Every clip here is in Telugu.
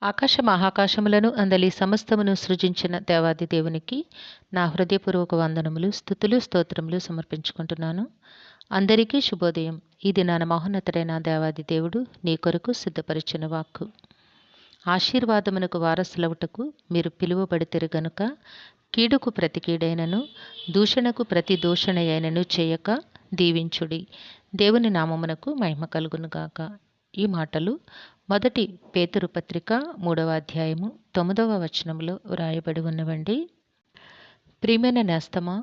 ఆకాశ మహాకాశములను అందలి సమస్తమును సృజించిన దేవాది దేవునికి నా హృదయపూర్వక వందనములు, స్తుతులు, స్తోత్రములు సమర్పించుకుంటున్నాను. అందరికీ శుభోదయం. ఈ దినాన మహోన్నతుడైన దేవాది దేవుడు నీ కొరకు సిద్ధపరిచిన వాక్కు. ఆశీర్వాదమునకు వారసులవుటకు మీరు పిలువబడితిరు గనుక కీడుకు ప్రతి కీడైనను దూషణకు ప్రతి దూషణయైనను చేయక దీవించుడి. దేవుని నామమునకు మహిమ కలుగునుగాక. ఈ మాటలు మొదటి పేతురు పత్రిక 3వ అధ్యాయము 9వ వచనంలో వ్రాయబడి ఉన్నవండి. ప్రియమైన నేస్తమా,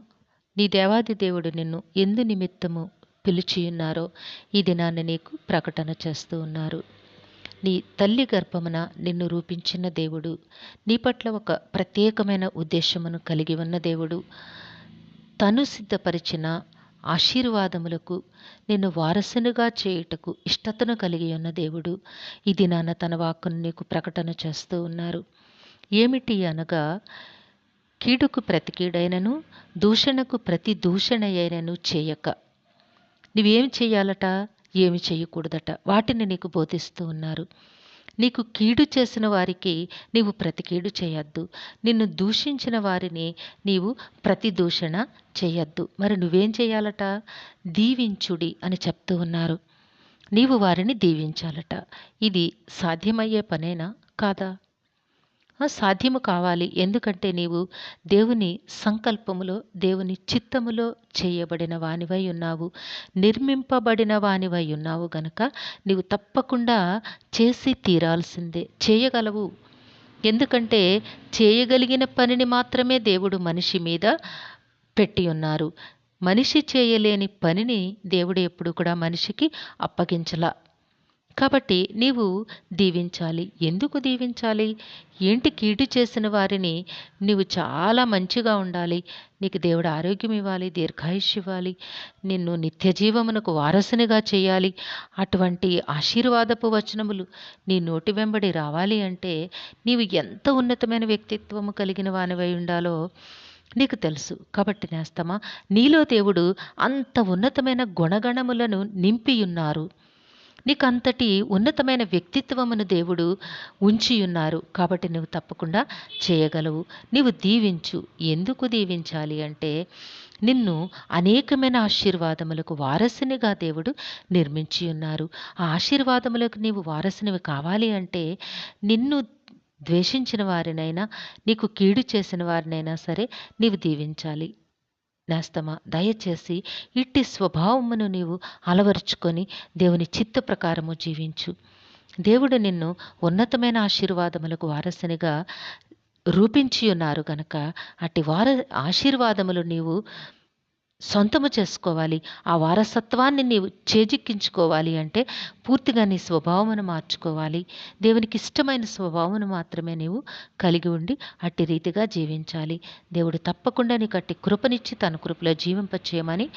నీ దేవాది దేవుడు నిన్ను ఎందు నిమిత్తము పిలిచియున్నారో ఈ దినాన్ని నీకు ప్రకటన చేస్తూ ఉన్నారు. నీ తల్లి గర్భమున నిన్ను రూపించిన దేవుడు, నీ పట్ల ఒక ప్రత్యేకమైన ఉద్దేశమును కలిగి ఉన్న దేవుడు, తను సిద్ధపరిచిన ఆశీర్వాదములకు నిన్ను వారసునిగా చేయుటకు ఇష్టతను కలిగి ఉన్న దేవుడు ఈ దినాన తన వాక్కును నీకు ప్రకటన చేస్తూ ఉన్నారు. ఏమిటి అనగా, కీడుకు ప్రతి కీడైనను దూషణకు ప్రతి దూషణయైనను చేయక. నువ్వేం చేయాలట, ఏమి చేయకూడదట, వాటిని నీకు బోధిస్తూ ఉన్నారు. నీకు కీడు చేసిన వారికి నీవు ప్రతి కీడు చేయొద్దు, నిన్ను దూషించిన వారిని నీవు ప్రతి దూషణ చేయొద్దు. మరి నువ్వేం చేయాలట? దీవించుడి అని చెప్తూ ఉన్నారు. నీవు వారిని దీవించాలట. ఇది సాధ్యమయ్యే పనేనా కాదా? సాధ్యము కావాలి. ఎందుకంటే నీవు దేవుని సంకల్పములో, దేవుని చిత్తములో చేయబడిన వానివై ఉన్నావు, నిర్మింపబడిన వానివై ఉన్నావు గనుక నీవు తప్పకుండా చేసి తీరాల్సిందే. చేయగలవు. ఎందుకంటే చేయగలిగిన పనిని మాత్రమే దేవుడు మనిషి మీద పెట్టి ఉన్నారు. మనిషి చేయలేని పనిని దేవుడు ఎప్పుడు కూడా మనిషికి అప్పగించలా. కాబట్టి నీవు దీవించాలి. ఎందుకు దీవించాలి? ఏంటి? కీడు చేసిన వారిని నీవు చాలా మంచిగా ఉండాలి, నీకు దేవుడు ఆరోగ్యం ఇవ్వాలి, దీర్ఘాయుష్యం ఇవ్వాలి, నిన్ను నిత్య జీవమునకు వారసునిగా చేయాలి. అటువంటి ఆశీర్వాదపు వచనములు నీ నోటి వెంబడి రావాలి అంటే నీవు ఎంత ఉన్నతమైన వ్యక్తిత్వము కలిగిన వానివై ఉండాలో నీకు తెలుసు. కాబట్టి నేస్తమా, నీలో దేవుడు అంత ఉన్నతమైన గుణగణములను నింపియున్నారు. నీకు అంతటి ఉన్నతమైన వ్యక్తిత్వమును దేవుడు ఉంచియున్నారు. కాబట్టి నువ్వు తప్పకుండా చేయగలవు. నీవు దీవించు. ఎందుకు దీవించాలి అంటే, నిన్ను అనేకమైన ఆశీర్వాదములకు వారసునిగా దేవుడు నిర్మించి ఉన్నారు. ఆ ఆశీర్వాదములకు నీవు వారసునివి కావాలి అంటే నిన్ను ద్వేషించిన వారినైనా, నీకు కీడు చేసిన వారినైనా సరే నీవు దీవించాలి. నేస్తమా, దయచేసి ఇట్టి స్వభావమును నీవు అలవరుచుకొని దేవుని చిత్త ప్రకారము జీవించు. దేవుడు నిన్ను ఉన్నతమైన ఆశీర్వాదములకు వారసునిగా రూపించి ఉన్నారు గనక అట్టి ఆశీర్వాదములు నీవు సొంతము చేసుకోవాలి. ఆ వారసత్వాన్ని నీవు చేజిక్కించుకోవాలి అంటే పూర్తిగా నీ స్వభావమును మార్చుకోవాలి. దేవునికి ఇష్టమైన స్వభావమును మాత్రమే నీవు కలిగి ఉండి అట్టి రీతిగా జీవించాలి. దేవుడు తప్పకుండా నీకు అట్టి కృపనిచ్చి తన కృపలో జీవింపచేయమని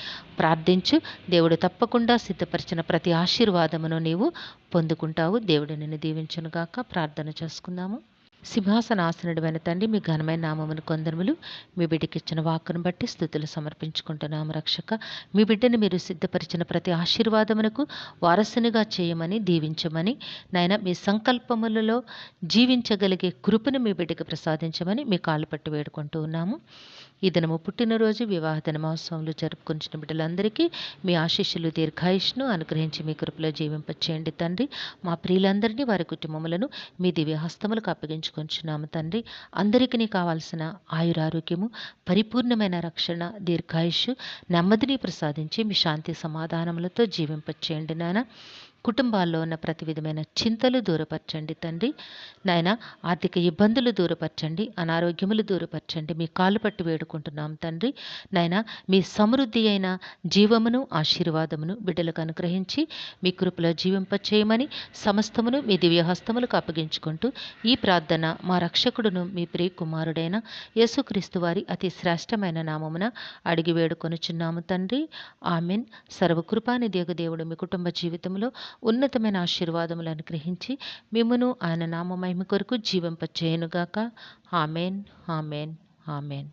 ప్రార్థించు. దేవుడు తప్పకుండా సిద్ధపరిచిన ప్రతి ఆశీర్వాదమును నీవు పొందుకుంటావు. దేవుడు నిన్ను దీవించునుగాక. ప్రార్థన చేసుకుందాము. సింహాసనాసనుడైన తండ్రి, మీ ఘనమైన నామమును కొందరములు మీ బిడ్డకిచ్చిన వాక్కును బట్టి స్తుతులు సమర్పించుకుంటున్నాము. రక్షక, మీ బిడ్డను మీరు సిద్ధపరిచిన ప్రతి ఆశీర్వాదమునకు వారసునిగా చేయమని, దీవించమని, నాయన మీ సంకల్పములలో జీవించగలిగే కృపను మీ బిడ్డకు ప్రసాదించమని మీ కాళ్ళు పట్టి వేడుకుంటూ ఉన్నాము. ఈ దినము పుట్టినరోజు, వివాహ దినమోత్సవంలో జరుపుకుంటున్న బిడ్డలందరికీ మీ ఆశీస్సులు, దీర్ఘాయుష్ను అనుగ్రహించి మీ కృపలో జీవింపచేయండి తండ్రి. మా ప్రియులందరినీ, వారి కుటుంబములను మీ దివ్య హస్తములకు అప్పగించుకొంచున్నాము తండ్రి. అందరికీ కావాల్సిన ఆయురారోగ్యము, పరిపూర్ణమైన రక్షణ, దీర్ఘాయుష్షు, నెమ్మదిని ప్రసాదించి మీ శాంతి సమాధానములతో జీవింపచేయండి నాయన. కుటుంబాల్లో ఉన్న ప్రతి విధమైన చింతలు దూరపరచండి తండ్రి. నాయన, ఆర్థిక ఇబ్బందులు దూరపరచండి, అనారోగ్యములు దూరపరచండి. మీ కాళ్ళు పట్టి వేడుకుంటున్నాం తండ్రి. నాయన, మీ సమృద్ధి అయిన జీవమును, ఆశీర్వాదమును బిడ్డలకు అనుగ్రహించి మీ కృపలో జీవింపచేయమని సమస్తమును మీ దివ్యహస్తములకు అప్పగించుకుంటూ ఈ ప్రార్థన మా రక్షకుడును మీ ప్రియ కుమారుడైన యేసుక్రీస్తు వారి అతి శ్రేష్టమైన నామమున అడిగి వేడుకొనుచున్నాము తండ్రి. ఆమెన్. సర్వకృపానిధి దేవుడు మీ కుటుంబ జీవితంలో ఉన్నతమైన ఆశీర్వాదములు అనుగ్రహించి మిమ్మును ఆయన నామ మహిమ కొరకు జీవింపచేయునుగాక. Amen, amen, amen.